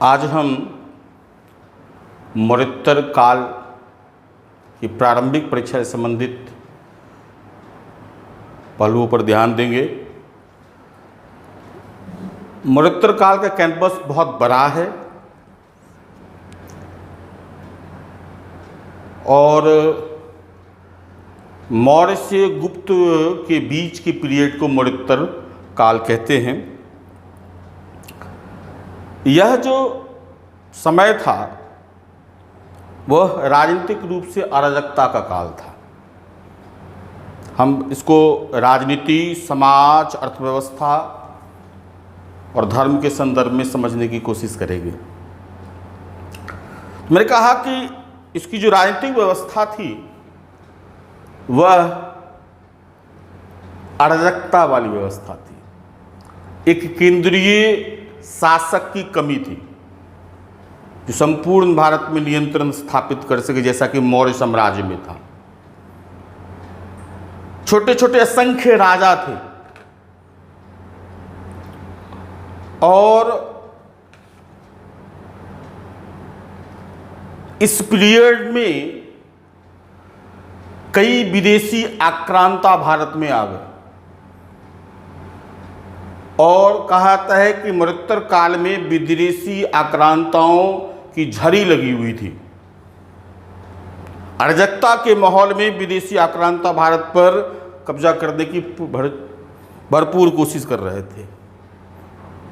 आज हम मरुत्तर काल की प्रारंभिक परीक्षा से संबंधित पहलुओं पर ध्यान देंगे। मरुत्तर काल का कैंपस बहुत बड़ा है और मौर्य से गुप्त के बीच के पीरियड को मरुत्तर काल कहते हैं। यह जो समय था वह राजनीतिक रूप से अराजकता का काल था। हम इसको राजनीति, समाज, अर्थव्यवस्था और धर्म के संदर्भ में समझने की कोशिश करेंगे। मैंने कहा कि इसकी जो राजनीतिक व्यवस्था थी वह अराजकता वाली व्यवस्था थी। एक केंद्रीय शासक की कमी थी जो संपूर्ण भारत में नियंत्रण स्थापित कर सके, जैसा कि मौर्य साम्राज्य में था। छोटे छोटे असंख्य राजा थे और इस पीरियड में कई विदेशी आक्रांता भारत में आ गए और कहा जाता है कि मरुत्तर काल में विदेशी आक्रांताओं की झड़ी लगी हुई थी। अराजकता के माहौल में विदेशी आक्रांता भारत पर कब्जा करने की भरपूर कोशिश कर रहे थे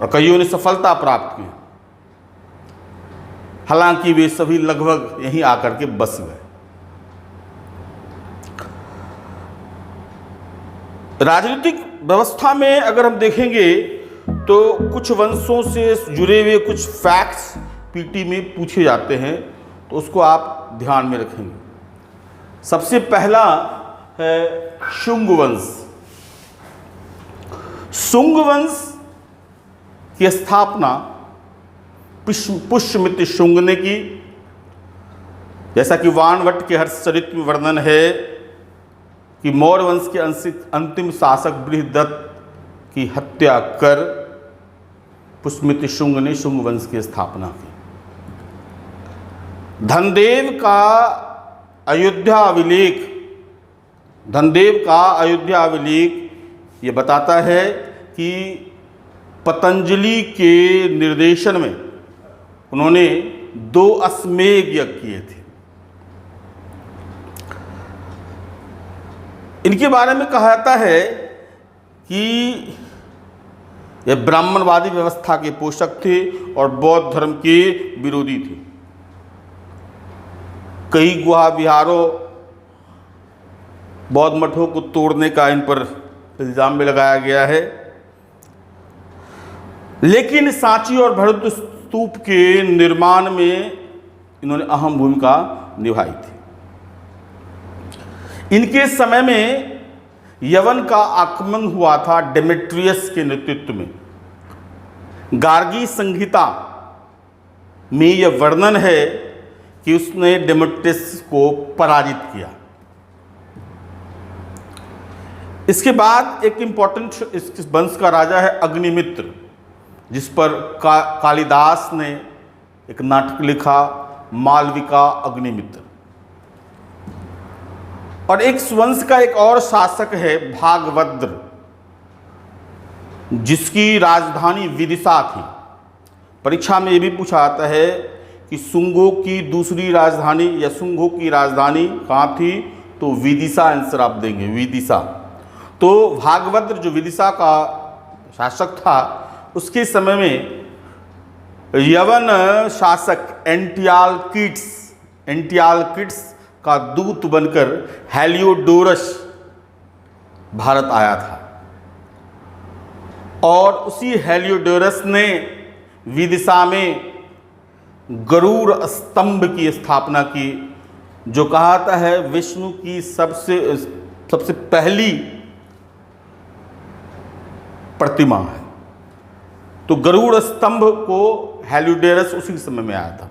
और कईयों ने सफलता प्राप्त की। हालांकि वे सभी लगभग यहीं आकर के बस गए। राजनीतिक व्यवस्था में अगर हम देखेंगे तो कुछ वंशों से जुड़े हुए कुछ फैक्ट्स पीटी में पूछे जाते हैं, तो उसको आप ध्यान में रखेंगे। सबसे पहला है शुंग वंश। शुंग वंश की स्थापना पुष्यमित्र शुंग ने की। जैसा कि वाणभट्ट के हर्षचरित में वर्णन है कि मौर्य वंश के अंतिम शासक बृहदत्त की हत्या कर पुष्यमित्र शुंग ने शुंग वंश की स्थापना की। धनदेव का अयोध्या अभिलेख ये बताता है कि पतंजलि के निर्देशन में उन्होंने 2 अश्वमेध यज्ञ किए थे। इनके बारे में कहा जाता है कि यह ब्राह्मणवादी व्यवस्था के पोषक थे और बौद्ध धर्म के विरोधी थे। कई गुहा विहारों, बौद्ध मठों को तोड़ने का इन पर इल्जाम भी लगाया गया है, लेकिन सांची और भरत स्तूप के निर्माण में इन्होंने अहम भूमिका निभाई थी। इनके समय में यवन का आक्रमण हुआ था डेमेट्रियस के नेतृत्व में। गार्गी संहिता में यह वर्णन है कि उसने डेमेट्रियस को पराजित किया। इसके बाद एक इंपॉर्टेंट इस वंश का राजा है अग्निमित्र, जिस पर कालिदास ने एक नाटक लिखा, मालविका अग्निमित्र। और एक वंश का एक और शासक है भागवद्र, जिसकी राजधानी विदिशा थी। परीक्षा में यह भी पूछा जाता है कि शुंगों की दूसरी राजधानी या शुंगों की राजधानी कहाँ थी, तो विदिशा आंसर आप देंगे, विदिशा। तो भागवद्र जो विदिशा का शासक था, उसके समय में यवन शासक एंटियालकिड्स का दूत बनकर हेलियोडोरस भारत आया था और उसी हेलियोडोरस ने विदिशा में गरुड़ स्तंभ की स्थापना की, जो कहा है विष्णु की सबसे पहली प्रतिमा है। तो गरुड़ स्तंभ को हेलियोडोरस उसी समय में आया था।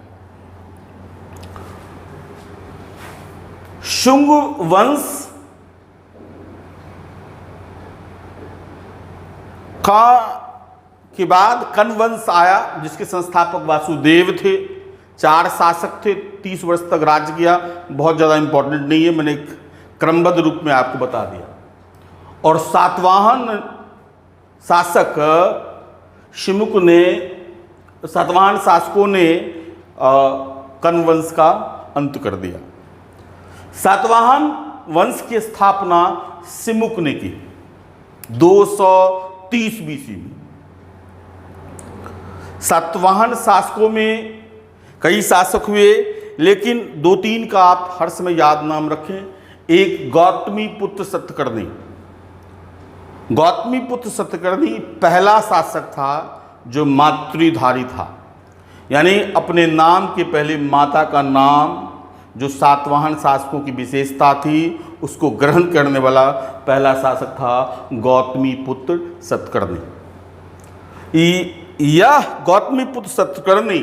शुंग वंश का के बाद कण्व वंश आया, जिसके संस्थापक वासुदेव थे। 4 शासक थे, 30 वर्ष तक राज्य किया। बहुत ज़्यादा इंपॉर्टेंट नहीं है, मैंने क्रमबद्ध रूप में आपको बता दिया। और सातवाहन शासक शिमुक ने, सातवाहन शासकों ने कण्व वंश का अंत कर दिया। सातवाहन वंश की स्थापना शिमुक ने की 230 बीसी में। सातवाहन शासकों में कई शासक हुए, लेकिन 2-3 का आप हर समय याद नाम रखें। एक गौतमी पुत्र सत्यकर्णी। गौतमी पुत्र सत्यकर्णी पहला शासक था जो मातृधारी था, यानी अपने नाम के पहले माता का नाम, जो सातवाहन शासकों की विशेषता थी, उसको ग्रहण करने वाला पहला शासक था गौतमी पुत्र सत्यकर्णी। यह गौतमी पुत्र सत्यकर्णी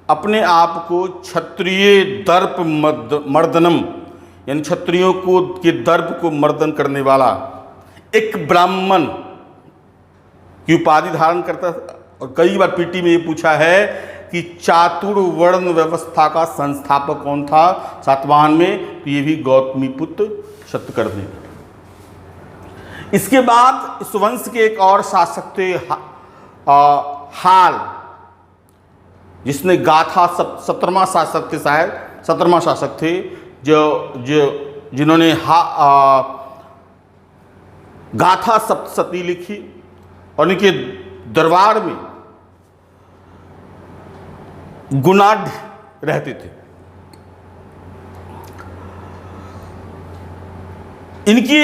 अपने आप को क्षत्रिय दर्प मर्दनम, यानी क्षत्रियों को के दर्प को मर्दन करने वाला एक ब्राह्मण की उपाधि धारण करता था। और कई बार पीटी में ये पूछा है कि चातुर्वर्ण व्यवस्था का संस्थापक कौन था सातवाहन में, तो ये भी गौतमी पुत्र सत्यकर्णी। इसके बाद इस वंश के एक और शासक थे हाल, जिसने गाथा 17वां शासक थे, शायद 17वां शासक थे, जिन्होंने गाथा सप्तशती लिखी और इनके दरबार में गुणाढ़ रहते थे। इनकी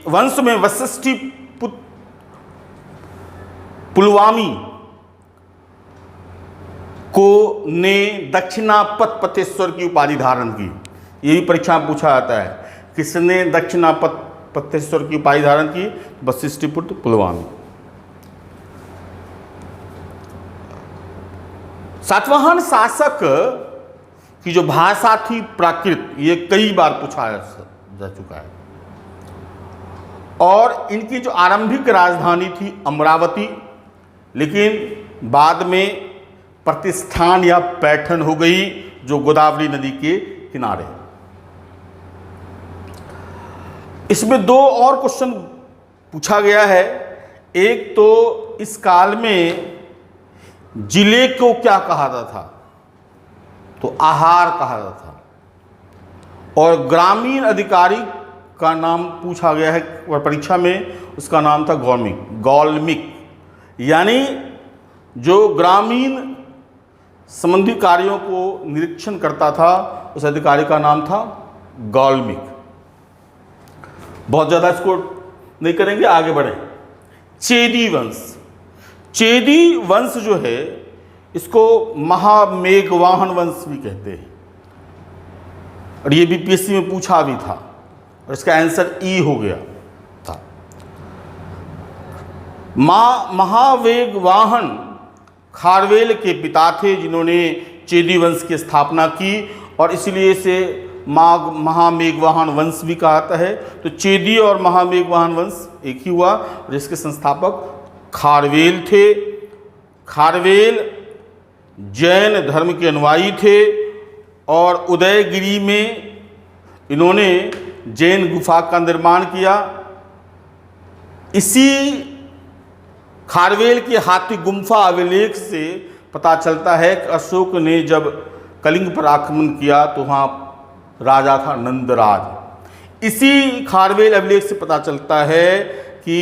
वंश में वशिष्ठी पुलवामी को ने दक्षिणापतेश्वर की उपाधि धारण की। ये भी परीक्षा में पूछा जाता है, किसने दक्षिणापतेश्वर की उपाधि धारण की? वशिष्ठिपुत्र पुलवामी। सातवाहन शासक की जो भाषा थी प्राकृत, ये कई बार पूछा जा चुका है। और इनकी जो आरंभिक राजधानी थी अमरावती, लेकिन बाद में प्रतिष्ठान या पैठन हो गई, जो गोदावरी नदी के किनारे। इसमें 2 और क्वेश्चन पूछा गया है। एक तो इस काल में जिले को क्या कहा जाता था? तो आहार कहा जाता था। और ग्रामीण अधिकारी का नाम पूछा गया है परीक्षा में, उसका नाम था गौल्मिक, यानी जो ग्रामीण संबंधी कार्यों को निरीक्षण करता था, उस अधिकारी का नाम था गौल्मिक। बहुत ज़्यादा इसको नहीं करेंगे, आगे बढ़े। चेदी वंश। चेदी वंश जो है, इसको महामेघवाहन वंश भी कहते हैं, और ये बीपीएससी में पूछा भी था, और इसका आंसर ई हो गया था। महावेगवाहन खारवेल के पिता थे, जिन्होंने चेदी वंश की स्थापना की, और इसलिए इसे महामेघवाहन वंश भी कहा जाता है। तो चेदी और महामेघवाहन वंश एक ही हुआ, और इसके संस्थापक खारवेल थे। खारवेल जैन धर्म के अनुयायी थे, और उदयगिरी में इन्होंने जैन गुफा का निर्माण किया। इसी खारवेल के हाथी गुम्फा अभिलेख से पता चलता है कि अशोक ने जब कलिंग पर आक्रमण किया तो वहाँ राजा था नंदराज। इसी खारवेल अभिलेख से पता चलता है कि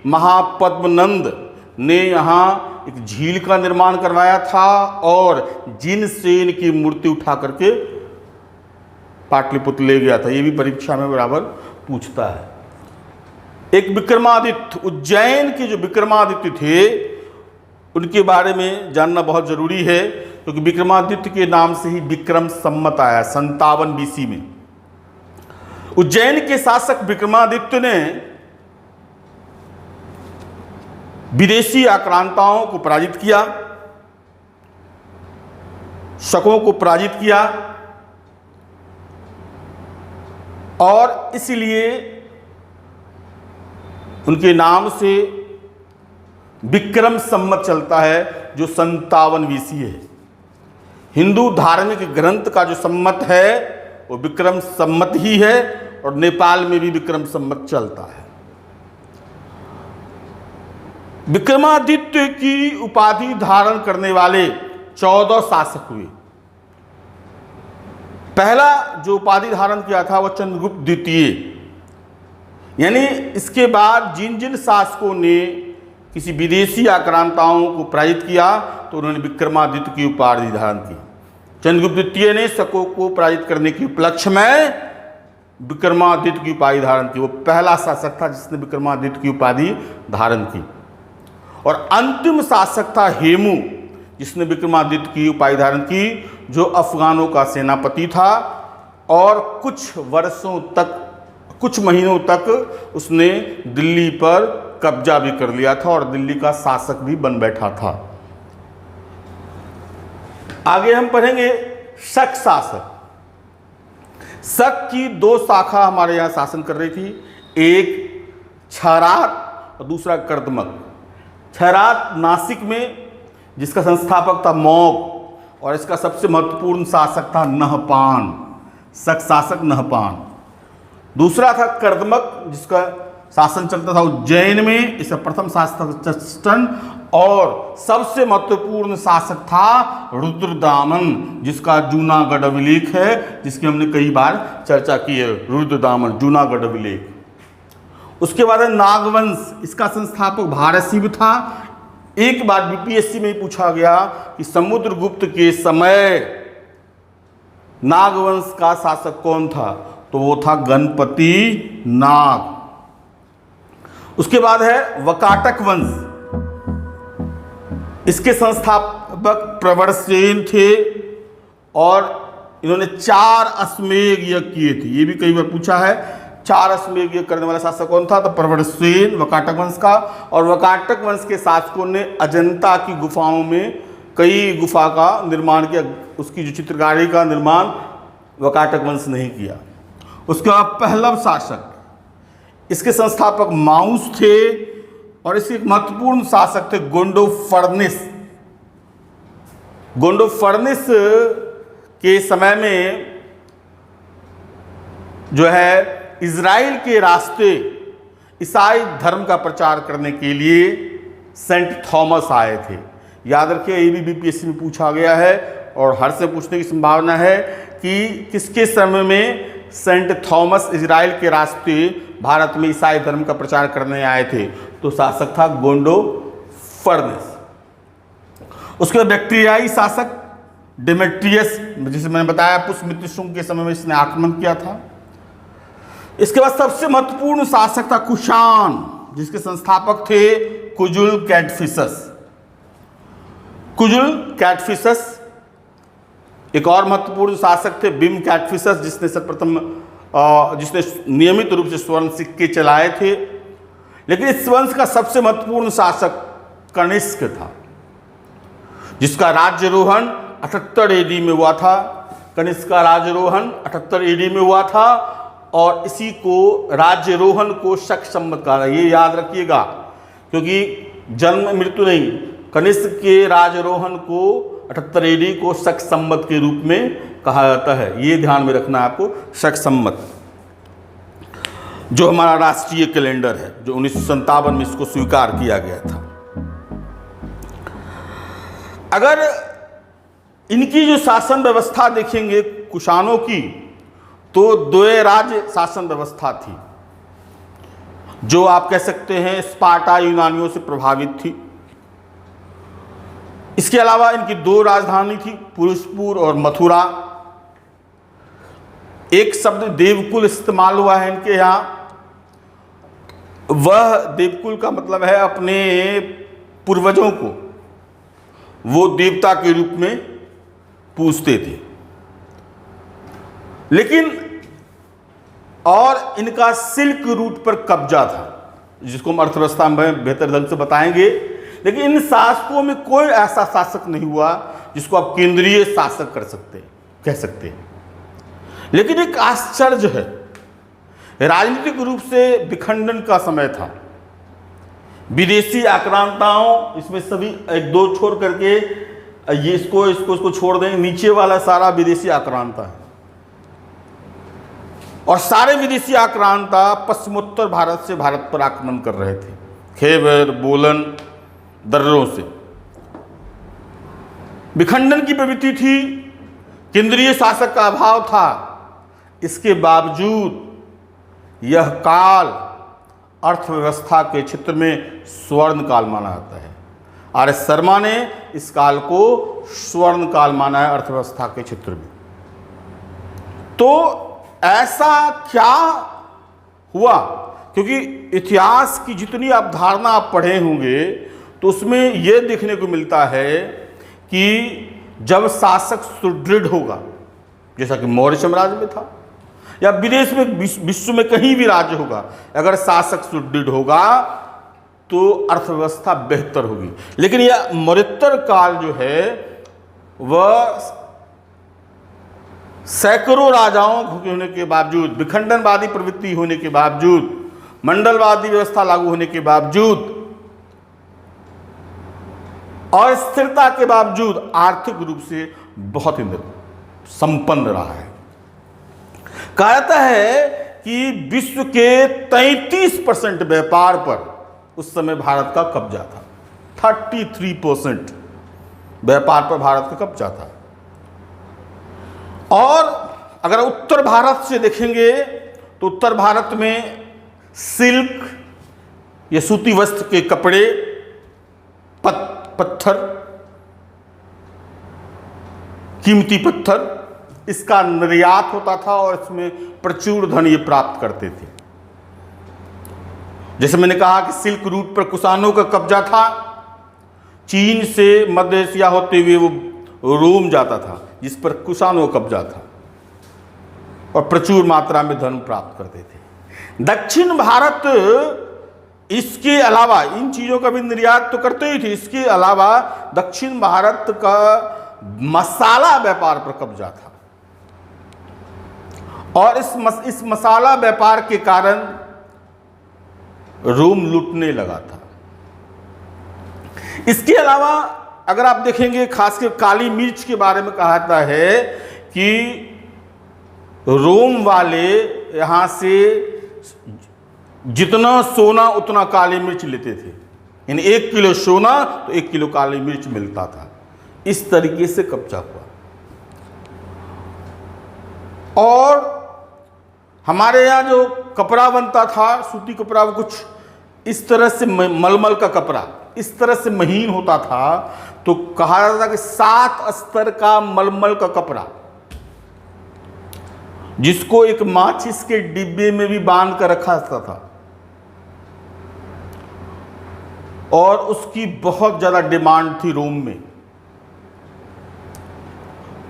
महापद्मनंद ने यहाँ एक झील का निर्माण करवाया था, और जिनसेन की मूर्ति उठा करके पाटलिपुत्र ले गया था। ये भी परीक्षा में बराबर पूछता है। एक विक्रमादित्य, उज्जैन के जो विक्रमादित्य थे, उनके बारे में जानना बहुत जरूरी है, क्योंकि विक्रमादित्य के नाम से ही विक्रम संवत आया 57 बीसी में। उज्जैन के शासक विक्रमादित्य ने विदेशी आक्रांताओं को पराजित किया, शकों को पराजित किया, और इसलिए उनके नाम से विक्रम संवत चलता है जो 57 BC है। हिंदू धार्मिक ग्रंथ का जो संवत है वो विक्रम संवत ही है और नेपाल में भी विक्रम संवत चलता है। विक्रमादित्य की उपाधि धारण करने वाले 14 शासक हुए। पहला जो उपाधि धारण किया था वह चंद्रगुप्त द्वितीय, यानी इसके बाद जिन जिन शासकों ने किसी विदेशी आक्रांताओं को पराजित किया तो उन्होंने विक्रमादित्य की उपाधि धारण की। चंद्रगुप्त द्वितीय ने शकों को पराजित करने के उपलक्ष्य में विक्रमादित्य की उपाधि धारण की। वो पहला शासक था जिसने विक्रमादित्य की उपाधि धारण की। और अंतिम शासक था हेमू, जिसने विक्रमादित्य की उपाधि धारण की, जो अफगानों का सेनापति था और कुछ वर्षों तक, कुछ महीनों तक उसने दिल्ली पर कब्जा भी कर लिया था और दिल्ली का शासक भी बन बैठा था। आगे हम पढ़ेंगे शक शासक। शक की 2 शाखा हमारे यहाँ शासन कर रही थी, एक क्षरात और दूसरा कर्दमक। क्षरात नासिक में, जिसका संस्थापक था मौग, और इसका सबसे महत्वपूर्ण शासक था नहपान, शक शासक नहपान। दूसरा था कर्दमक, जिसका शासन चलता था उज्जैन में, इसका प्रथम शासक चस्टन, और सबसे महत्वपूर्ण शासक था रुद्रदामन, जिसका जूनागढ़ अभिलेख है, जिसकी हमने कई बार चर्चा की है। रुद्रदामन जूनागढ़ अभिलेख। उसके बाद है नागवंश, इसका संस्थापक भारतशिव था। एक बार बीपीएससी में पूछा गया कि समुद्रगुप्त के समय नागवंश का शासक कौन था, तो वो था गणपति नाग। उसके बाद है वकाटक वंश, इसके संस्थापक प्रवरसेन थे और इन्होंने 4 अश्वमेध यज्ञ किए थे। ये भी कई बार पूछा है, 4 अश्वमेध यज्ञ करने वाला शासक कौन था, तो प्रवरसेन वकाटक वंश का। और वकाटक वंश के शासकों ने अजंता की गुफाओं में कई गुफा का निर्माण किया, उसकी जो चित्रकारी का निर्माण वकाटक वंश नहीं किया। उसके बाद पहलव शासक, इसके संस्थापक माउस थे और इसके एक महत्वपूर्ण शासक थे गोंडोफर्निस। गोंडोफर्निस के समय में जो है इज़राइल के रास्ते ईसाई धर्म का प्रचार करने के लिए सेंट थॉमस आए थे। याद रखिए, ये भी बीपीएससी में पूछा गया है और हर से पूछने की संभावना है कि किसके समय में सेंट थॉमस इज़राइल के रास्ते भारत में ईसाई धर्म का प्रचार करने आए थे, तो शासक था गोंडोफर्निस। उसके बाद बैक्टीरियाई शासक डेमेट्रियस, जिसे मैंने बताया पुष्यमित्र शुंग के समय में इसने आक्रमण किया था। इसके बाद सबसे महत्वपूर्ण शासक था कुषाण, जिसके संस्थापक थे कुजुल कैटफिसस। कुजुल कैटफिसस। एक और महत्वपूर्ण शासक थे बिम कैटफिसस, जिसने सर्वप्रथम जिसने नियमित रूप से स्वर्ण सिक्के चलाए थे। लेकिन इस वंश का सबसे महत्वपूर्ण शासक कनिष्क था, जिसका राज्यरोहण 78 AD में हुआ था। कनिष्क का राज्यरोहण 78 AD में हुआ था और इसी को राज्यरोहण को शक संवत कहा। ये याद रखिएगा, क्योंकि जन्म मृत्यु नहीं, कनिष्क के राज्यरोहण को 78 AD को शक संवत के रूप में कहा जाता है। ये ध्यान में रखना है आपको। शक संवत जो हमारा राष्ट्रीय कैलेंडर है, जो 1957 में इसको स्वीकार किया गया था। अगर इनकी जो शासन व्यवस्था देखेंगे कुषाणों की, तो द्वैराज्य शासन व्यवस्था थी, जो आप कह सकते हैं स्पार्टा यूनानियों से प्रभावित थी। इसके अलावा इनकी 2 राजधानी थी, पुरुषपुर और मथुरा। एक शब्द देवकुल इस्तेमाल हुआ है इनके यहाँ। वह देवकुल का मतलब है अपने पूर्वजों को वो देवता के रूप में पूजते थे। लेकिन और इनका सिल्क रूट पर कब्जा था, जिसको हम अर्थव्यवस्था में बेहतर ढंग से बताएंगे। लेकिन इन शासकों में कोई ऐसा शासक नहीं हुआ जिसको आप केंद्रीय शासक कह सकते हैं। लेकिन एक आश्चर्य है, राजनीतिक रूप से विखंडन का समय था। विदेशी आक्रांताओं, इसमें सभी एक दो छोड़ करके ये इसको छोड़ देंगे, नीचे वाला सारा विदेशी आक्रांता है। और सारे विदेशी आक्रांता पश्चिमोत्तर भारत से भारत पर आक्रमण कर रहे थे, खैबर, बोलन, दर्रों से। विखंडन की प्रवृत्ति थी, केंद्रीय शासक का अभाव था। इसके बावजूद यह काल अर्थव्यवस्था के क्षेत्र में स्वर्ण काल माना जाता है। आर एस शर्मा ने इस काल को स्वर्ण काल माना है अर्थव्यवस्था के क्षेत्र में। तो ऐसा क्या हुआ? क्योंकि इतिहास की जितनी अवधारणा आप पढ़े होंगे तो उसमें यह देखने को मिलता है कि जब शासक सुदृढ़ होगा, जैसा कि मौर्य साम्राज्य में था या विदेश में, विश्व में कहीं भी राज्य होगा, अगर शासक सुदृढ़ होगा तो अर्थव्यवस्था बेहतर होगी। लेकिन यह मौर्योत्तर काल जो है वह सैकड़ों राजाओं होने के बावजूद, विखंडनवादी प्रवृत्ति होने के बावजूद, मंडलवादी व्यवस्था लागू होने के बावजूद और स्थिरता के बावजूद आर्थिक रूप से बहुत ही संपन्न रहा है। कहा जाता है कि विश्व के 33% व्यापार पर उस समय भारत का कब्जा था। 33% व्यापार पर भारत का कब्जा था। और अगर उत्तर भारत से देखेंगे तो उत्तर भारत में सिल्क, ये सूती वस्त्र के कपड़े, पत्थर, कीमती पत्थर, इसका निर्यात होता था और इसमें प्रचुर धन ये प्राप्त करते थे। जैसे मैंने कहा कि सिल्क रूट पर कुषाणों का कब्जा था। चीन से मध्य एशिया होते हुए वो रोम जाता था, जिस पर कुषाणों का कब्जा था और प्रचुर मात्रा में धन प्राप्त करते थे। दक्षिण भारत इसके अलावा इन चीज़ों का भी निर्यात तो करते ही थे। इसके अलावा दक्षिण भारत का मसाला व्यापार पर कब्जा था और इस मसाला व्यापार के कारण रोम लूटने लगा था। इसके अलावा अगर आप देखेंगे, खासकर काली मिर्च के बारे में कहा जाता है कि रोम वाले यहाँ से जितना सोना उतना काली मिर्च लेते थे। यानी 1 किलो सोना तो 1 किलो काली मिर्च मिलता था। इस तरीके से कब्जा हुआ। और हमारे यहाँ जो कपड़ा बनता था, सूती कपड़ा, वो कुछ इस तरह से मलमल का कपड़ा इस तरह से महीन होता था, तो कहा जाता था कि 7 अस्तर का मलमल का कपड़ा, जिसको एक माचिस के डिब्बे में भी बांध कर रखा जाता था और उसकी बहुत ज्यादा डिमांड थी रोम में।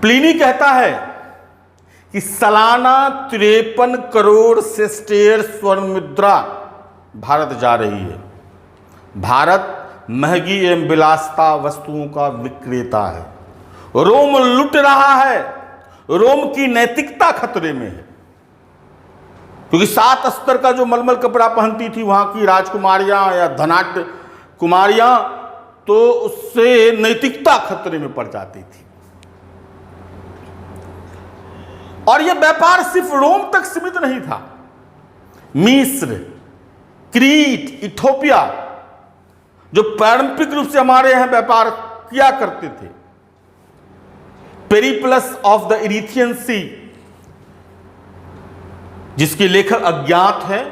प्लिनी कहता है कि सालाना 53 करोड़ सेस्टेयर स्वर्ण मुद्रा भारत जा रही है। भारत महंगी एवं विलासिता वस्तुओं का विक्रेता है। रोम लुट रहा है। रोम की नैतिकता खतरे में है, क्योंकि 7 अस्तर का जो मलमल कपड़ा पहनती थी वहां की राजकुमारियां या धनाढ्य कुमारियां, तो उससे नैतिकता खतरे में पड़ जाती थी। और यह व्यापार सिर्फ रोम तक सीमित नहीं था। मिस्र, क्रीट, इथोपिया, जो पारंपरिक रूप से हमारे यहां व्यापार किया करते थे, पेरिप्लस ऑफ द इरीथियन सी, जिसके लेखक अज्ञात हैं।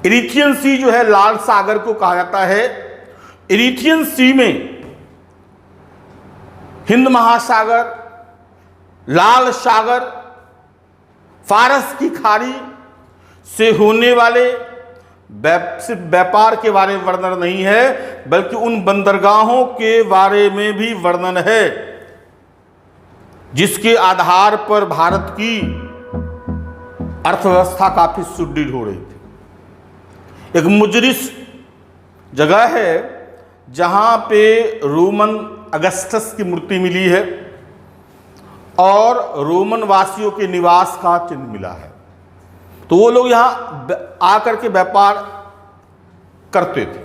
इरीथियन सी जो है लाल सागर को कहा जाता है। इरीथियन सी में हिंद महासागर, लाल सागर, फारस की खाड़ी से होने वाले सिर्फ व्यापार के बारे में वर्णन नहीं है, बल्कि उन बंदरगाहों के बारे में भी वर्णन है जिसके आधार पर भारत की अर्थव्यवस्था काफी सुदृढ़ हो रही थी। एक मुजरिस जगह है जहां पे रोमन अगस्टस की मूर्ति मिली है और रोमन वासियों के निवास का चिन्ह मिला है। तो वो लोग यहाँ आकर के व्यापार करते थे।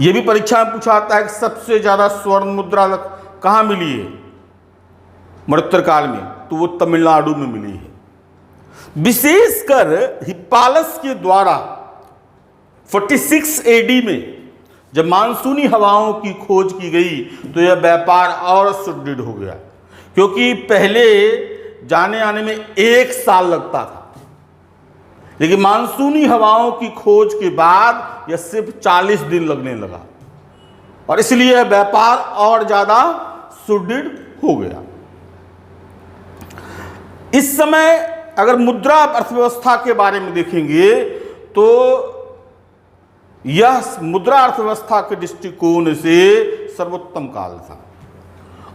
यह भी परीक्षा में पूछा आता है कि सबसे ज्यादा स्वर्ण मुद्रा कहां मिली है मरणोत्तर काल में, तो वो तमिलनाडु में मिली है। विशेषकर हिप्पालस के द्वारा 46 एडी में जब मानसूनी हवाओं की खोज की गई तो यह व्यापार और सुदृढ़ हो गया, क्योंकि पहले जाने आने में 1 साल लगता था, लेकिन मानसूनी हवाओं की खोज के बाद यह सिर्फ 40 दिन लगने लगा और इसलिए यह व्यापार और ज्यादा सुदृढ़ हो गया। इस समय अगर मुद्रा अर्थव्यवस्था के बारे में देखेंगे तो यह मुद्रा अर्थव्यवस्था के दृष्टिकोण से सर्वोत्तम काल था,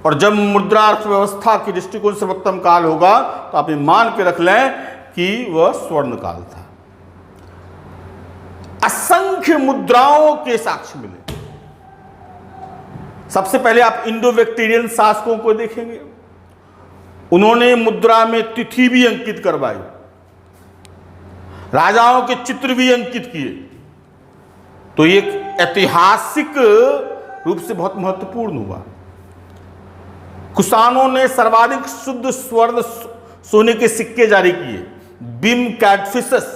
और जब मुद्रा अर्थव्यवस्था के दृष्टिकोण से सर्वोत्तम काल होगा तो आप ये मान के रख लें कि वह स्वर्ण काल था। असंख्य मुद्राओं के साक्ष्य मिले। सबसे पहले आप इंडो बैक्टीरियन शासकों को देखेंगे, उन्होंने मुद्रा में तिथि भी अंकित करवाई, राजाओं के चित्र भी अंकित किए, तो ये ऐतिहासिक रूप से बहुत महत्वपूर्ण हुआ। कुषाणों ने सर्वाधिक शुद्ध स्वर्ण सोने के सिक्के जारी किए। बिम कैडफिसस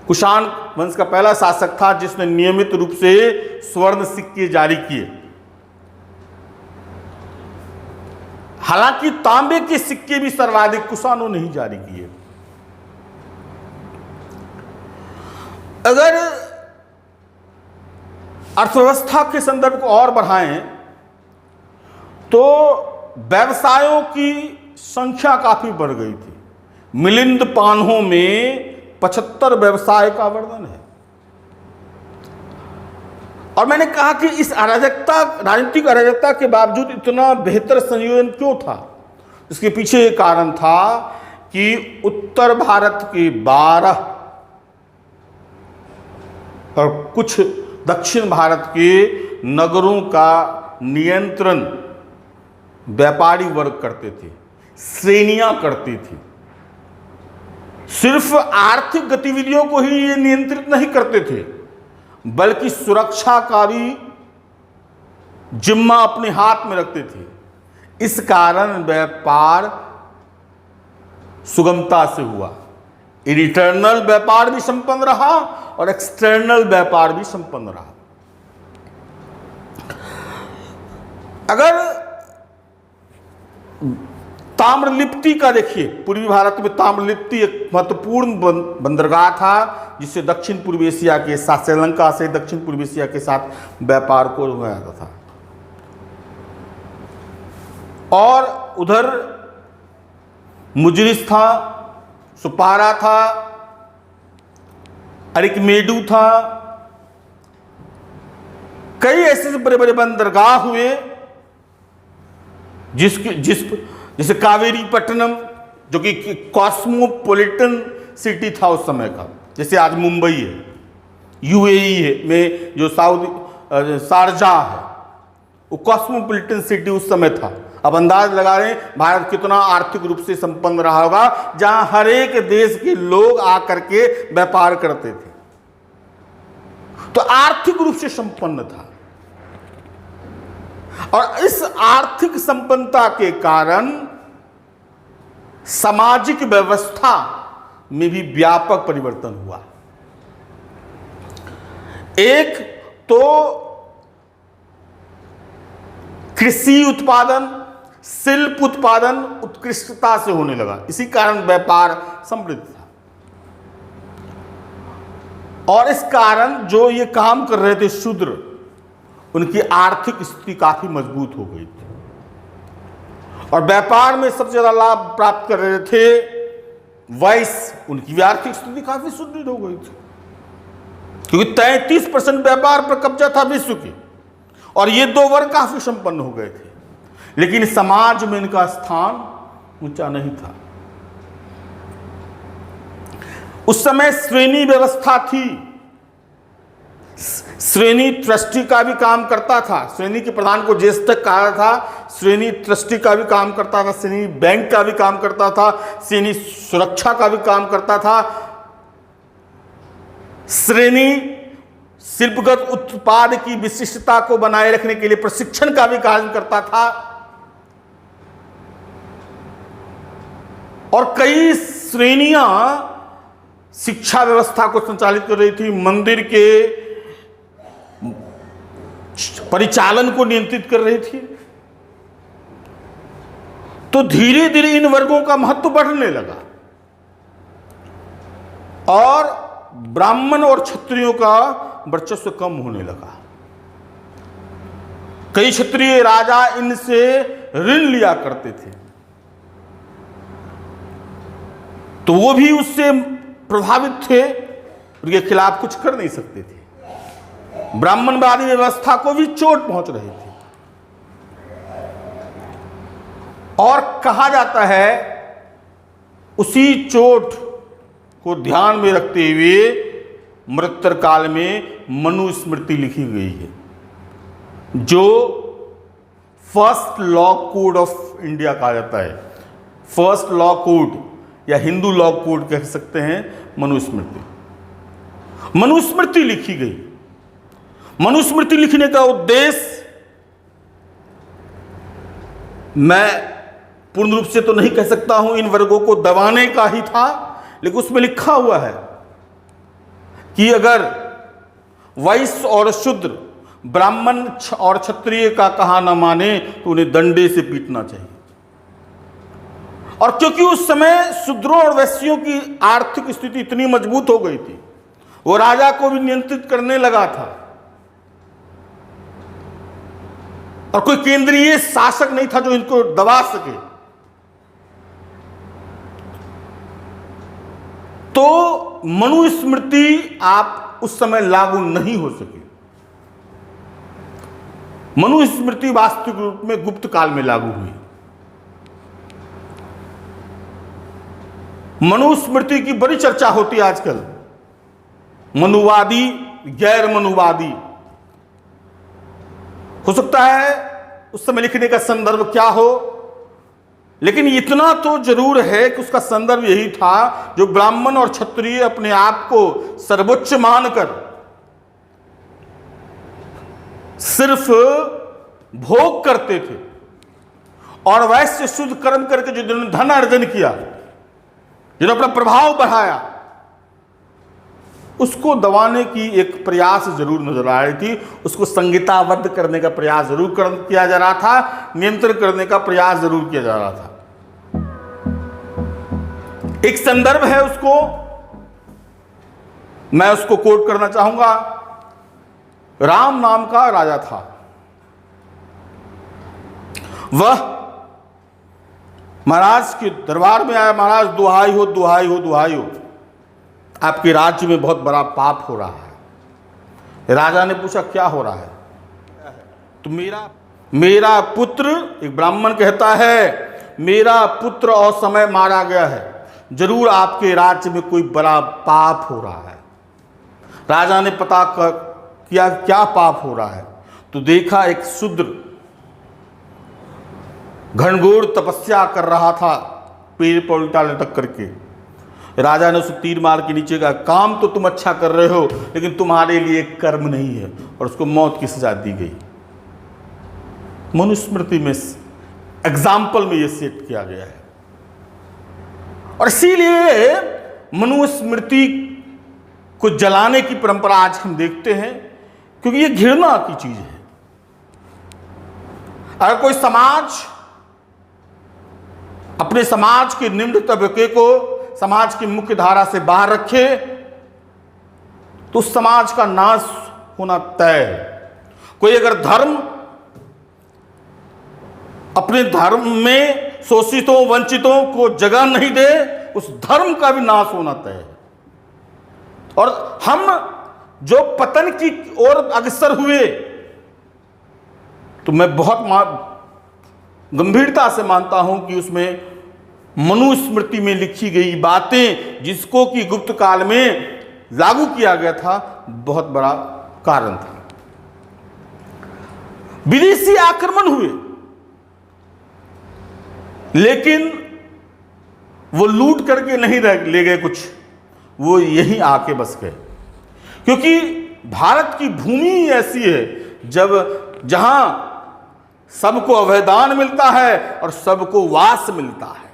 कुषाण वंश का पहला शासक था जिसने नियमित रूप से स्वर्ण सिक्के जारी किए। हालांकि तांबे के सिक्के भी सर्वाधिक कुषाणों ने ही जारी किए। अगर अर्थव्यवस्था के संदर्भ को और बढ़ाएं तो व्यवसायों की संख्या काफी बढ़ गई थी। मिलिंद पान्हों में 75 व्यवसाय का वर्णन है। और मैंने कहा कि इस अराजकता, राजनीतिक अराजकता के बावजूद इतना बेहतर संयोजन क्यों था? इसके पीछे एक कारण था कि उत्तर भारत के 12 और कुछ दक्षिण भारत के नगरों का नियंत्रण व्यापारी वर्ग करते थे, श्रेणियां करती थी। सिर्फ आर्थिक गतिविधियों को ही ये नियंत्रित नहीं करते थे, बल्कि सुरक्षा का भी जिम्मा अपने हाथ में रखते थे। इस कारण व्यापार सुगमता से हुआ। इंटरनल व्यापार भी संपन्न रहा और एक्सटर्नल व्यापार भी संपन्न रहा। अगर ताम्रलिप्ति का देखिए, पूर्वी भारत में ताम्रलिप्ति एक महत्वपूर्ण बंदरगाह था जिससे दक्षिण पूर्वी एशिया के साथ, श्रीलंका से दक्षिण पूर्वी एशिया के साथ व्यापार को हुआ जाता था। और उधर मुजरिस था, सुपारा था, अरिकमेडू था, कई ऐसे बड़े बड़े बंदरगाह हुए जैसे कावेरी पट्टनम, जो कि कॉस्मोपॉलिटन सिटी था उस समय का, जैसे आज मुंबई है, यूएई है में जो शारजाह है, वो कॉस्मोपॉलिटन सिटी उस समय था। अब अंदाज लगा रहे हैं भारत कितना आर्थिक रूप से संपन्न रहा होगा, जहां हर एक देश के लोग आकर के व्यापार करते थे, तो आर्थिक रूप से संपन्न था। और इस आर्थिक संपन्नता के कारण सामाजिक व्यवस्था में भी व्यापक परिवर्तन हुआ। एक तो कृषि उत्पादन, शिल्प उत्पादन उत्कृष्टता से होने लगा, इसी कारण व्यापार समृद्ध था। और इस कारण जो ये काम कर रहे थे शूद्र, उनकी आर्थिक स्थिति काफी मजबूत हो गई थी और व्यापार में सबसे ज्यादा लाभ प्राप्त कर रहे थे वैश्य, उनकी भी आर्थिक स्थिति काफी सुदृढ़ हो गई थी, क्योंकि 33% व्यापार पर कब्जा था विश्व की, और ये दो वर्ग काफी संपन्न हो गए थे। लेकिन समाज में इनका स्थान ऊंचा नहीं था। उस समय श्रेणी व्यवस्था थी। श्रेणी ट्रस्टी का भी काम करता था, श्रेणी के प्रधान को ज्येष्ठक कहा था, श्रेणी ट्रस्टी का भी काम करता था, श्रेणी बैंक का भी काम करता था, श्रेणी सुरक्षा का भी काम करता था। श्रेणी, शिल्पगत उत्पाद की विशिष्टता को बनाए रखने के लिए प्रशिक्षण का भी कार्य करता था और कई श्रेणियां शिक्षा व्यवस्था को संचालित कर रही थी, मंदिर के परिचालन को नियंत्रित कर रही थी। तो धीरे धीरे इन वर्गों का महत्व बढ़ने लगा और ब्राह्मण और क्षत्रियों का वर्चस्व कम होने लगा। कई क्षत्रिय राजा इनसे ऋण लिया करते थे, तो वो भी उससे प्रभावित थे, उनके खिलाफ कुछ कर नहीं सकते थे। ब्राह्मणवादी व्यवस्था को भी चोट पहुंच रही थी और कहा जाता है उसी चोट को ध्यान में रखते हुए मृत्युर काल में मनुस्मृति लिखी गई है, जो first law code of India कहा जाता है। फर्स्ट लॉ कोड या हिंदू लॉ कोड कह सकते हैं मनुस्मृति। मनुस्मृति लिखी गई। मनुस्मृति लिखने का उद्देश्य मैं पूर्ण रूप से तो नहीं कह सकता हूं इन वर्गों को दबाने का ही था, लेकिन उसमें लिखा हुआ है कि अगर वैश्य और शूद्र ब्राह्मण और क्षत्रिय का कहा न माने तो उन्हें डंडे से पीटना चाहिए। और क्योंकि उस समय शूद्रों और वैश्यों की आर्थिक स्थिति इतनी मजबूत हो गई थी, वो राजा को भी नियंत्रित करने लगा था और कोई केंद्रीय शासक नहीं था जो इनको दबा सके, तो मनुस्मृति आप उस समय लागू नहीं हो सकी। मनुस्मृति वास्तविक रूप में गुप्त काल में लागू हुई। मनुस्मृति की बड़ी चर्चा होती है आजकल, मनुवादी, गैर मनुवादी। हो सकता है उस समय लिखने का संदर्भ क्या हो, लेकिन इतना तो जरूर है कि उसका संदर्भ यही था, जो ब्राह्मण और क्षत्रिय अपने आप को सर्वोच्च मानकर सिर्फ भोग करते थे और वैश्य शुद्ध कर्म करके जो जिन्होंने धन अर्जन किया, जिन्होंने अपना प्रभाव बढ़ाया, उसको दबाने की एक प्रयास जरूर नजर आ रही थी। उसको संहिताबद्ध करने का प्रयास जरूर किया जा रहा था, नियंत्रण करने का प्रयास जरूर किया जा रहा था। एक संदर्भ है, उसको मैं उसको कोट करना चाहूंगा। राम नाम का राजा था, वह महाराज के दरबार में आया। महाराज दुहाई हो, दुहाई हो, दुहाई हो, आपके राज्य में बहुत बड़ा पाप हो रहा है। राजा ने पूछा क्या हो रहा है? तो मेरा पुत्र, एक ब्राह्मण कहता है, मेरा पुत्र असमय मारा गया है, जरूर आपके राज्य में कोई बड़ा पाप हो रहा है। राजा ने पता किया क्या पाप हो रहा है, तो देखा एक शूद्र घनघोर तपस्या कर रहा था, पेड़ पर उल्टा लटक करके। राजा ने उसे तीर मार के नीचे कहा, काम तो तुम अच्छा कर रहे हो, लेकिन तुम्हारे लिए कर्म नहीं है, और उसको मौत की सजा दी गई। मनुस्मृति में एग्जाम्पल में यह सेट किया गया है, और इसीलिए मनुस्मृति को जलाने की परंपरा आज हम देखते हैं, क्योंकि यह घृणा की चीज है। अगर कोई समाज अपने समाज के निम्न तबके को समाज की मुख्य धारा से बाहर रखे, तो उस समाज का नाश होना तय है। कोई अगर धर्म अपने धर्म में शोषितों वंचितों को जगह नहीं दे, उस धर्म का भी नाश होना तय है। और हम जो पतन की ओर अग्रसर हुए, तो मैं बहुत गंभीरता से मानता हूं कि उसमें मनुस्मृति में लिखी गई बातें, जिसको कि गुप्त काल में लागू किया गया था, बहुत बड़ा कारण था। विदेशी आक्रमण हुए, लेकिन वो लूट करके नहीं ले गए कुछ, वो यहीं आके बस गए। क्योंकि भारत की भूमि ऐसी है जहां सबको अभयदान मिलता है और सबको वास मिलता है,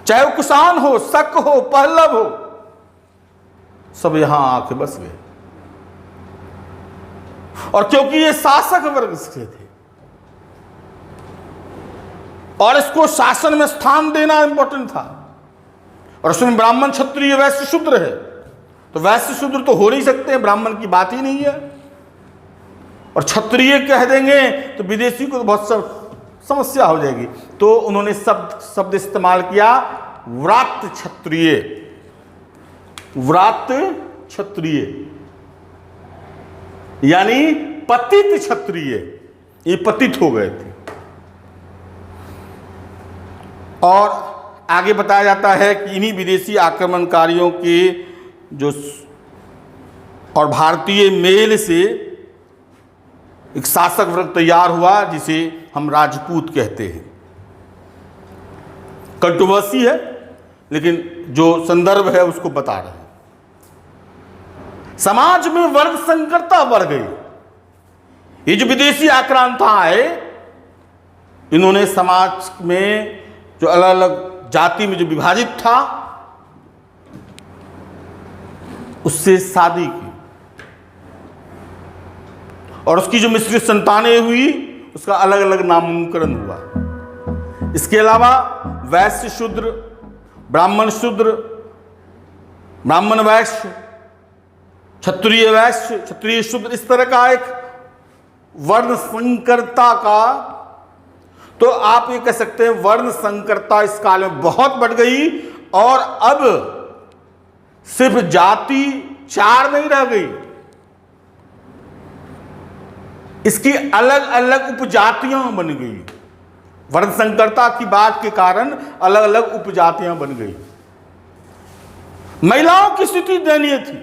चाहे वो कुषाण हो, शक हो, पहलव हो, सब यहां आके बस गए। और क्योंकि ये शासक वर्ग से थे और इसको शासन में स्थान देना इंपॉर्टेंट था, और उसमें ब्राह्मण, क्षत्रिय, वैश्य, शूद्र है, तो वैश्य शूद्र तो हो नहीं सकते, ब्राह्मण की बात ही नहीं है। और क्षत्रिय कह देंगे तो विदेशी को तो बहुत समस्या हो जाएगी, तो उन्होंने शब्द इस्तेमाल किया व्रात क्षत्रिय। व्रात क्षत्रिय यानी पतित क्षत्रिय, ये पतित हो गए थे। और आगे बताया जाता है कि इन्हीं विदेशी आक्रमणकारियों के जो और भारतीय मेल से एक शासक वर्ग तैयार हुआ जिसे हम राजपूत कहते हैं। कंट्रोवर्सी है, लेकिन जो संदर्भ है उसको बता रहे हैं। समाज में वर्ग संकरता बढ़ गई। ये जो विदेशी आक्रांता आए, इन्होंने समाज में जो अलग अलग जाति में जो विभाजित था उससे शादी की, और उसकी जो मिश्रित संतानें हुई उसका अलग अलग नामकरण हुआ। इसके अलावा वैश्य शूद्र, ब्राह्मण शूद्र, ब्राह्मण वैश्य, क्षत्रिय वैश्य, क्षत्रिय शूद्र, इस तरह का एक वर्ण संकरता का, तो आप ये कह सकते हैं वर्ण संकरता इस काल में बहुत बढ़ गई, और अब सिर्फ जाति 4 नहीं रह गई, इसकी अलग अलग उपजातियां बन गई। वर्ण संकरता की बात के कारण अलग अलग उपजातियां बन गई। महिलाओं की स्थिति दयनीय थी।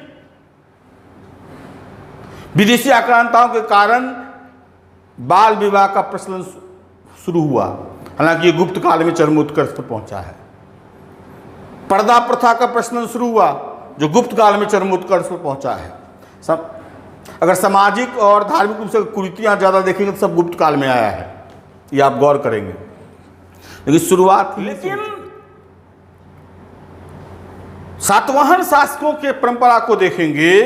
विदेशी आक्रांताओं के कारण बाल विवाह का प्रचलन शुरू हुआ, हालांकि ये गुप्त काल में चरमोत्कर्ष पर पहुंचा है। पर्दा प्रथा का प्रचलन शुरू हुआ जो गुप्त काल में चरमोत्कर्ष पर पहुंचा है। सब अगर सामाजिक और धार्मिक रूप से कुरीतियां ज्यादा देखेंगे तो सब गुप्त काल में आया है, ये आप गौर करेंगे, लेकिन शुरुआत। लेकिन सातवाहन शासकों के परंपरा को देखेंगे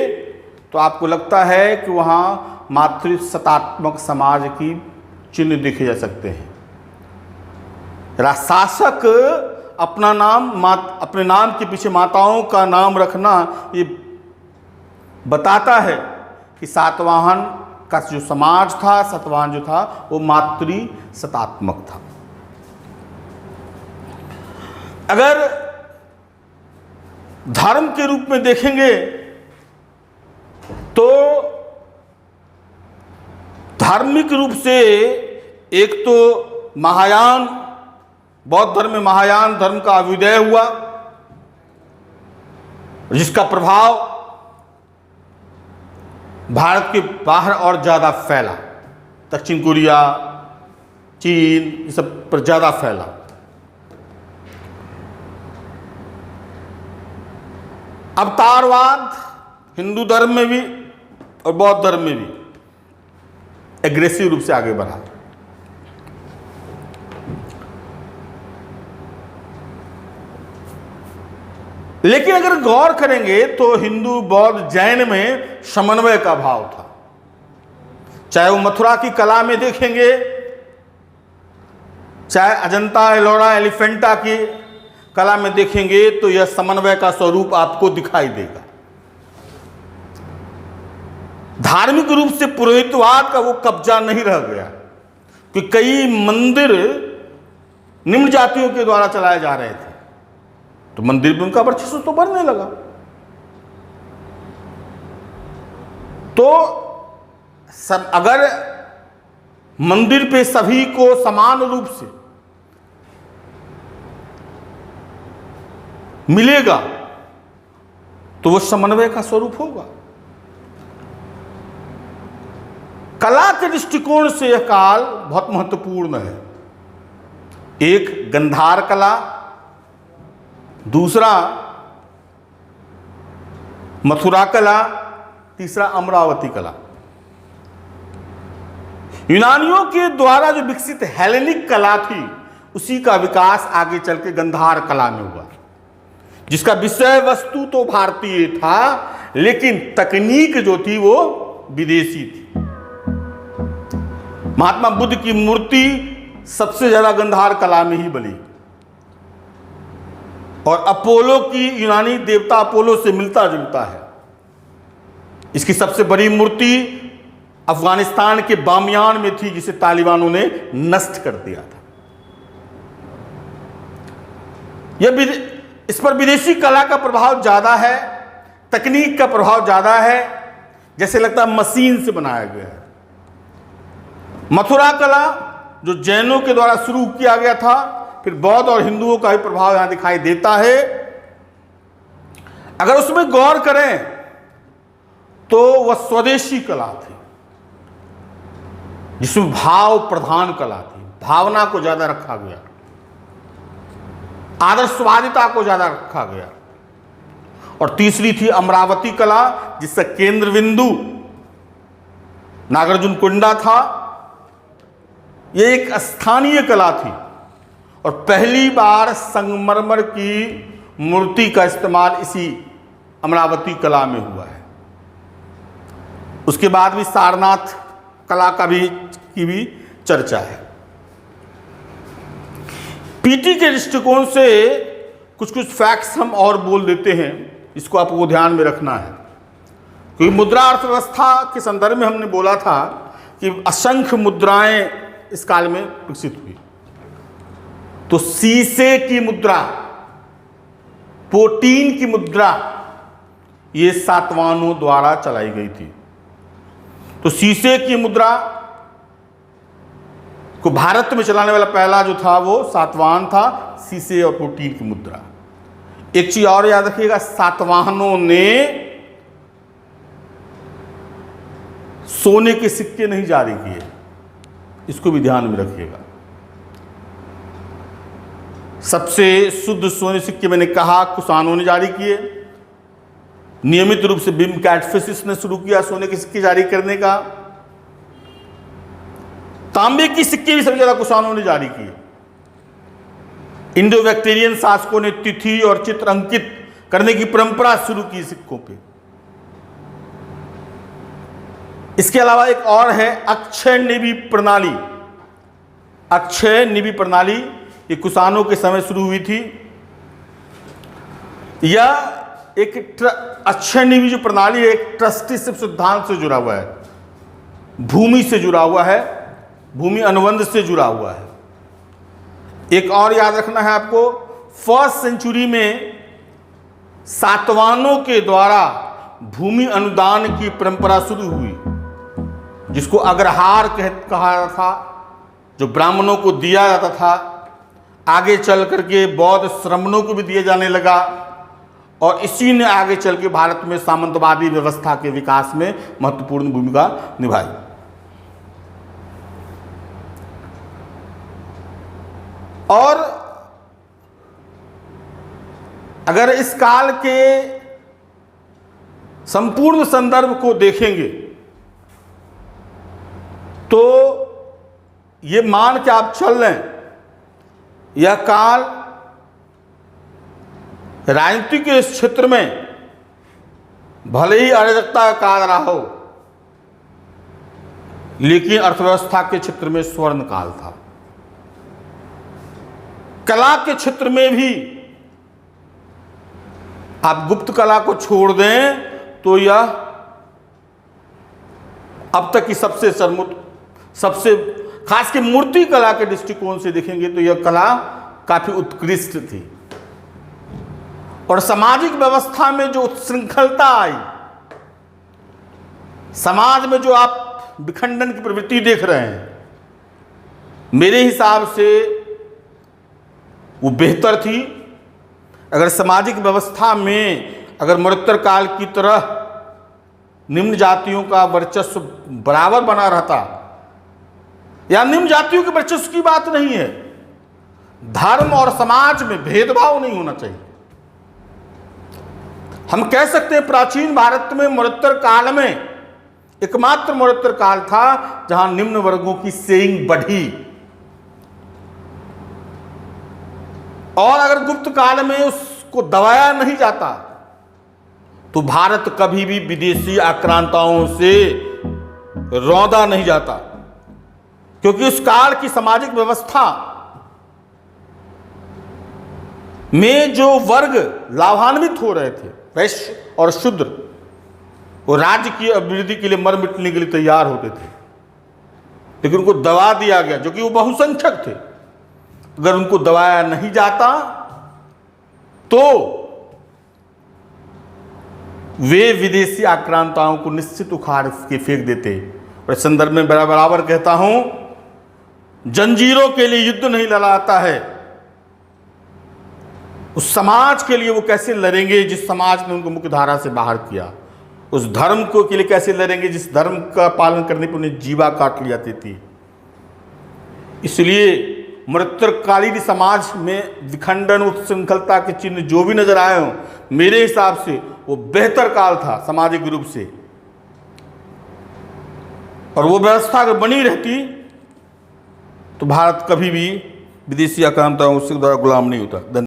तो आपको लगता है कि वहां मातृसत्तात्मक समाज की चिन्ह देखे जा सकते हैं। शासक अपना नाम अपने नाम के पीछे माताओं का नाम रखना ये बताता है कि सातवाहन का जो समाज था, सातवाहन जो था वो मातृसत्तात्मक था। अगर धर्म के रूप में देखेंगे तो धार्मिक रूप से एक तो महायान, बौद्ध धर्म में महायान धर्म का अभ्युदय हुआ, जिसका प्रभाव भारत के बाहर और ज़्यादा फैला। दक्षिण कोरिया, चीन, ये सब पर ज़्यादा फैला। अवतारवाद हिंदू धर्म में भी और बौद्ध धर्म में भी एग्रेसिव रूप से आगे बढ़ा। लेकिन अगर गौर करेंगे तो हिंदू, बौद्ध, जैन में समन्वय का भाव था। चाहे वो मथुरा की कला में देखेंगे, चाहे अजंता, एलोरा, एलिफेंटा की कला में देखेंगे, तो यह समन्वय का स्वरूप आपको दिखाई देगा। धार्मिक रूप से पुरोहितवाद का वो कब्जा नहीं रह गया, कि कई मंदिर निम्न जातियों के द्वारा चलाए जा रहे थे, तो मंदिर में उनका वर्चस्व तो बढ़ने लगा। तो सब अगर मंदिर पे सभी को समान रूप से मिलेगा तो वो समन्वय का स्वरूप होगा। कला के दृष्टिकोण से यह काल बहुत महत्वपूर्ण है। एक गंधार कला, दूसरा मथुरा कला, तीसरा अमरावती कला। यूनानियों के द्वारा जो विकसित हेलेनिक कला थी, उसी का विकास आगे चल के गांधार कला में हुआ, जिसका विषय वस्तु तो भारतीय था, लेकिन तकनीक जो थी वो विदेशी थी। महात्मा बुद्ध की मूर्ति सबसे ज्यादा गांधार कला में ही बनी, और अपोलो की, यूनानी देवता अपोलो से मिलता जुलता है। इसकी सबसे बड़ी मूर्ति अफगानिस्तान के बामियान में थी, जिसे तालिबानों ने नष्ट कर दिया था। इस पर विदेशी कला का प्रभाव ज्यादा है, तकनीक का प्रभाव ज्यादा है, जैसे लगता है मशीन से बनाया गया है। मथुरा कला जो जैनों के द्वारा शुरू किया गया था, फिर बौद्ध और हिंदुओं का भी प्रभाव यहां दिखाई देता है। अगर उसमें गौर करें तो वह स्वदेशी कला थी, जिसमें भाव प्रधान कला थी, भावना को ज्यादा रखा गया, आदर्शवादिता को ज्यादा रखा गया। और तीसरी थी अमरावती कला, जिसका केंद्र बिंदु नागार्जुनकोंडा था। यह एक स्थानीय कला थी, और पहली बार संगमरमर की मूर्ति का इस्तेमाल इसी अमरावती कला में हुआ है। उसके बाद भी सारनाथ कला की भी चर्चा है। पीटी के दृष्टिकोण से कुछ कुछ फैक्ट्स हम और बोल देते हैं, इसको आपको ध्यान में रखना है, क्योंकि मुद्रा अर्थव्यवस्था के संदर्भ में हमने बोला था कि असंख्य मुद्राएं इस काल में विकसित हुई। तो सीसे की मुद्रा, पोटीन की मुद्रा, ये सातवाहनों द्वारा चलाई गई थी। तो सीसे की मुद्रा को भारत में चलाने वाला पहला जो था वो सातवाहन था, सीसे और पोटीन की मुद्रा। एक चीज और याद रखिएगा, सातवाहनों ने सोने के सिक्के नहीं जारी किए, इसको भी ध्यान में रखिएगा। सबसे शुद्ध सोने सिक्के मैंने कहा कुषाणों ने जारी किए। नियमित रूप से बिम कैटफिसिस ने शुरू किया सोने के सिक्के जारी करने का। तांबे की सिक्के भी सबसे ज्यादा कुषाणों ने जारी किए। इंडो बैक्टीरियन शासकों ने तिथि और चित्र अंकित करने की परंपरा शुरू की सिक्कों पे। इसके अलावा एक और है अक्षय निधि प्रणाली। अक्षय निधि प्रणाली ये कुषाणों के समय शुरू हुई थी। यह एक अक्षय निधि जो प्रणाली है, एक ट्रस्टीशिप सिद्धांत से जुड़ा हुआ है, भूमि से जुड़ा हुआ है, भूमि अनुबंध से जुड़ा हुआ है। एक और याद रखना है आपको, फर्स्ट सेंचुरी में सातवाहनों के द्वारा भूमि अनुदान की परंपरा शुरू हुई, जिसको अग्रहार कहा जाता था, जो ब्राह्मणों को दिया जाता था। आगे चल करके बौद्ध श्रमणों को भी दिया जाने लगा, और इसी ने आगे चल के भारत में सामंतवादी व्यवस्था के विकास में महत्वपूर्ण भूमिका निभाई। और अगर इस काल के संपूर्ण संदर्भ को देखेंगे तो ये मान के आप चल रहे हैं, यह काल राजनीति के इस क्षेत्र में भले ही अराजकता का काल रहा हो, लेकिन अर्थव्यवस्था के क्षेत्र में स्वर्ण काल था। कला के क्षेत्र में भी आप गुप्त कला को छोड़ दें तो यह अब तक की सबसे खास के मूर्ति कला के दृष्टिकोण से देखेंगे तो यह कला काफी उत्कृष्ट थी। और सामाजिक व्यवस्था में जो उत्शृंखलता आई, समाज में जो आप विखंडन की प्रवृत्ति देख रहे हैं, मेरे हिसाब से वो बेहतर थी। अगर सामाजिक व्यवस्था में अगर मरुत्तर काल की तरह निम्न जातियों का वर्चस्व बराबर बना रहता, या निम्न जातियों के वर्चस्व की बात नहीं है, धर्म और समाज में भेदभाव नहीं होना चाहिए, हम कह सकते हैं प्राचीन भारत में मरणोत्तर काल में एकमात्र मरणोत्तर काल था जहां निम्न वर्गों की सेइंग बढ़ी। और अगर गुप्त काल में उसको दबाया नहीं जाता तो भारत कभी भी विदेशी आक्रांताओं से रौंदा नहीं जाता, क्योंकि उस काल की सामाजिक व्यवस्था में जो वर्ग लाभान्वित हो रहे थे, वैश्य और शूद्र, वो राज्य की अभिवृद्धि के लिए मर मिटने के लिए तैयार होते थे, लेकिन उनको दबा दिया गया, जो कि वो बहुसंख्यक थे। अगर उनको दबाया नहीं जाता तो वे विदेशी आक्रांताओं को निश्चित उखाड़ के फेंक देते। और इस संदर्भ में बराबर कहता हूं, जंजीरों के लिए युद्ध नहीं लड़ाता है, उस समाज के लिए वो कैसे लड़ेंगे जिस समाज ने उनको मुख्य धारा से बाहर किया। उस धर्म को के लिए कैसे लड़ेंगे जिस धर्म का पालन करने पर उन्हें जीवा काट ली जाती थी। इसलिए मरणोत्तरकालीन समाज में विखंडन, उत्सृंखलता के चिन्ह जो भी नजर आए हों, मेरे हिसाब से वो बेहतर काल था सामाजिक रूप से। और वो व्यवस्था अगर बनी रहती तो भारत कभी भी विदेशी आक्रांताओं से द्वारा गुलाम नहीं होता।